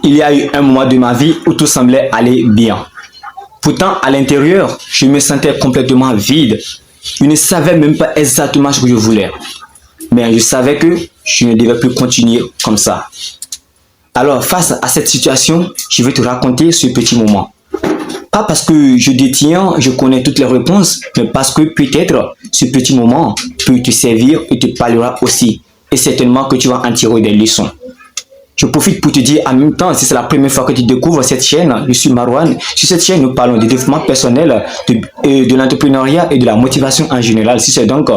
il y a eu un moment de ma vie où tout semblait aller bien. Pourtant, à l'intérieur, je me sentais complètement vide. Je ne savais même pas exactement ce que je voulais. Mais je savais que je ne devais plus continuer comme ça. Alors, face à cette situation, je vais te raconter ce petit moment. Pas parce que je connais toutes les réponses, mais parce que peut-être ce petit moment peut te servir et te parlera aussi. Et certainement que tu vas en tirer des leçons. Je profite pour te dire en même temps, si c'est la première fois que tu découvres cette chaîne, je suis Marwan. Sur cette chaîne, nous parlons de développement personnel, de l'entrepreneuriat et de la motivation en général. Si c'est donc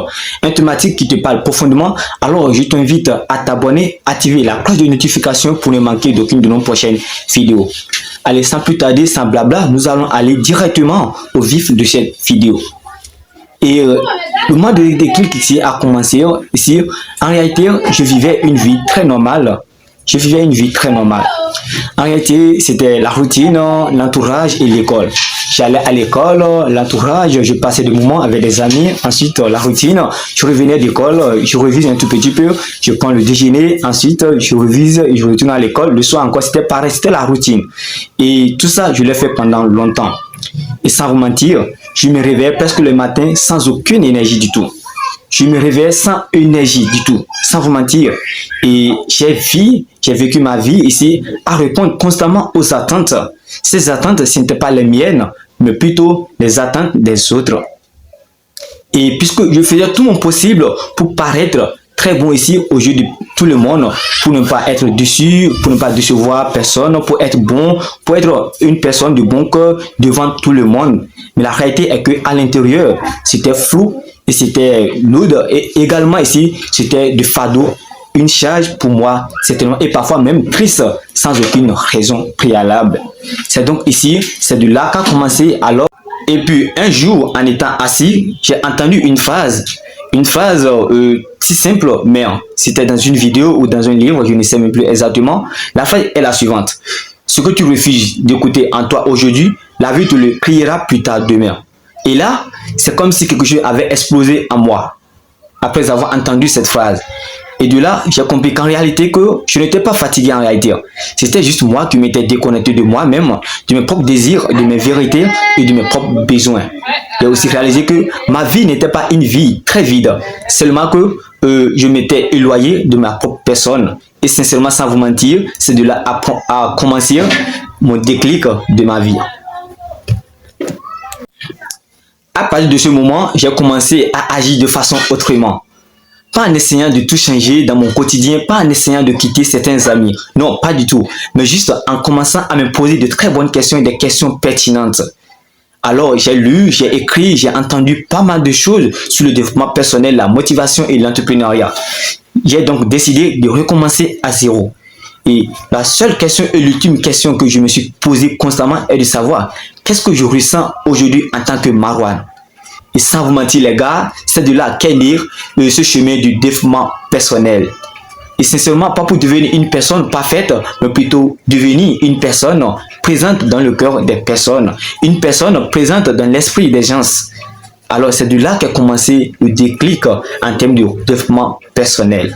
une thématique qui te parle profondément, alors je t'invite à t'abonner, activer la cloche de notification pour ne manquer d'aucune de nos prochaines vidéos. Allez, sans plus tarder, sans blabla, nous allons aller directement au vif de cette vidéo. Et le mois de déclic ici a commencé. Ici, en réalité, je vivais une vie très normale. En réalité, c'était la routine, l'entourage et l'école. J'allais à l'école, l'entourage, je passais des moments avec des amis. Ensuite, la routine, je revenais d'école, je révise un tout petit peu, je prends le déjeuner. Ensuite, je révise et je retourne à l'école. Le soir encore, c'était pareil, c'était la routine. Et tout ça, je l'ai fait pendant longtemps. Et sans vous mentir, je me réveillais presque le matin sans aucune énergie du tout. Je me réveillais sans énergie du tout, sans vous mentir. Et j'ai vécu ma vie ici à répondre constamment aux attentes. Ces attentes, ce n'étaient pas les miennes, mais plutôt les attentes des autres. Et puisque je faisais tout mon possible pour paraître très bon ici aux yeux de tout le monde, pour ne pas être déçu, pour ne pas décevoir personne, pour être bon, pour être une personne de bon cœur devant tout le monde. Mais la réalité est qu'à l'intérieur, c'était flou et c'était lourd. Et également ici, c'était de fardeau, une charge pour moi, certainement, et parfois même triste, sans aucune raison préalable. C'est donc ici, c'est de là qu'a commencé alors. Et puis un jour, en étant assis, j'ai entendu une phrase si simple, mais c'était dans une vidéo ou dans un livre, je ne sais même plus exactement. La phrase est la suivante: ce que tu refuses d'écouter en toi aujourd'hui, la vie te le criera plus tard demain. Et là, c'est comme si quelque chose avait explosé en moi après avoir entendu cette phrase. Et de là, j'ai compris qu'en réalité, que je n'étais pas fatigué en réalité. C'était juste moi qui m'étais déconnecté de moi-même, de mes propres désirs, de mes vérités et de mes propres besoins. J'ai aussi réalisé que ma vie n'était pas une vie très vide, seulement que je m'étais éloigné de ma propre personne. Et sincèrement, sans vous mentir, c'est de là à commencer mon déclic de ma vie. À partir de ce moment, j'ai commencé à agir de façon autrement. Pas en essayant de tout changer dans mon quotidien, pas en essayant de quitter certains amis. Non, pas du tout. Mais juste en commençant à me poser de très bonnes questions et des questions pertinentes. Alors, j'ai lu, j'ai écrit, j'ai entendu pas mal de choses sur le développement personnel, la motivation et l'entrepreneuriat. J'ai donc décidé de recommencer à zéro. Et la seule question et l'ultime question que je me suis posée constamment est de savoir qu'est-ce que je ressens aujourd'hui en tant que Marwan. Et sans vous mentir les gars, c'est de là qu'est né ce chemin du développement personnel. Et sincèrement, pas pour devenir une personne parfaite, mais plutôt devenir une personne présente dans le cœur des personnes. Une personne présente dans l'esprit des gens. Alors c'est de là qu'a commencé le déclic en termes de développement personnel.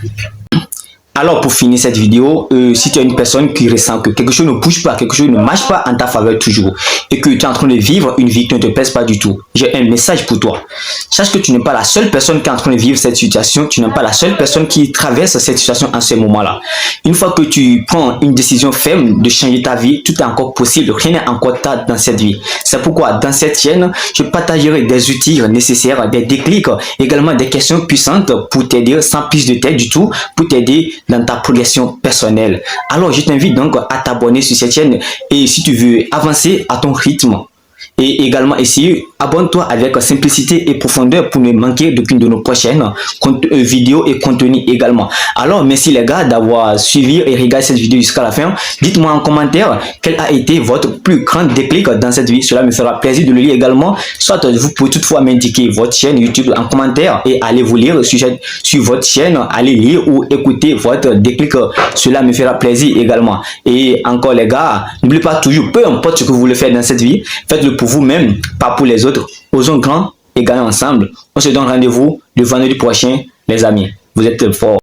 Alors pour finir cette vidéo, si tu es une personne qui ressent que quelque chose ne bouge pas, quelque chose ne marche pas en ta faveur toujours, et que tu es en train de vivre une vie qui ne te pèse pas du tout, j'ai un message pour toi. Sache que tu n'es pas la seule personne qui est en train de vivre cette situation, tu n'es pas la seule personne qui traverse cette situation en ce moment-là. Une fois que tu prends une décision ferme de changer ta vie, tout est encore possible, rien n'est encore tard dans cette vie. C'est pourquoi dans cette chaîne, je partagerai des outils nécessaires, des déclics, également des questions puissantes pour t'aider sans prise de tête du tout, pour t'aider dans ta progression personnelle. Alors je t'invite donc à t'abonner sur cette chaîne et si tu veux avancer à ton rythme. Et également ici, abonne-toi avec simplicité et profondeur pour ne manquer d'aucune de nos prochaines vidéos et contenus également. Alors merci les gars d'avoir suivi et regardé cette vidéo jusqu'à la fin. Dites-moi en commentaire quel a été votre plus grand déclic dans cette vie. Cela me fera plaisir de le lire également. Soit vous pouvez toutefois m'indiquer votre chaîne YouTube en commentaire et allez vous lire sur votre chaîne, allez lire ou écouter votre déclic. Cela me fera plaisir également. Et encore les gars, n'oubliez pas toujours, peu importe ce que vous voulez faire dans cette vie, faites-le pour vous-même, pas pour les autres. Osons grand et gagnons ensemble. On se donne rendez-vous le vendredi prochain, les amis. Vous êtes forts.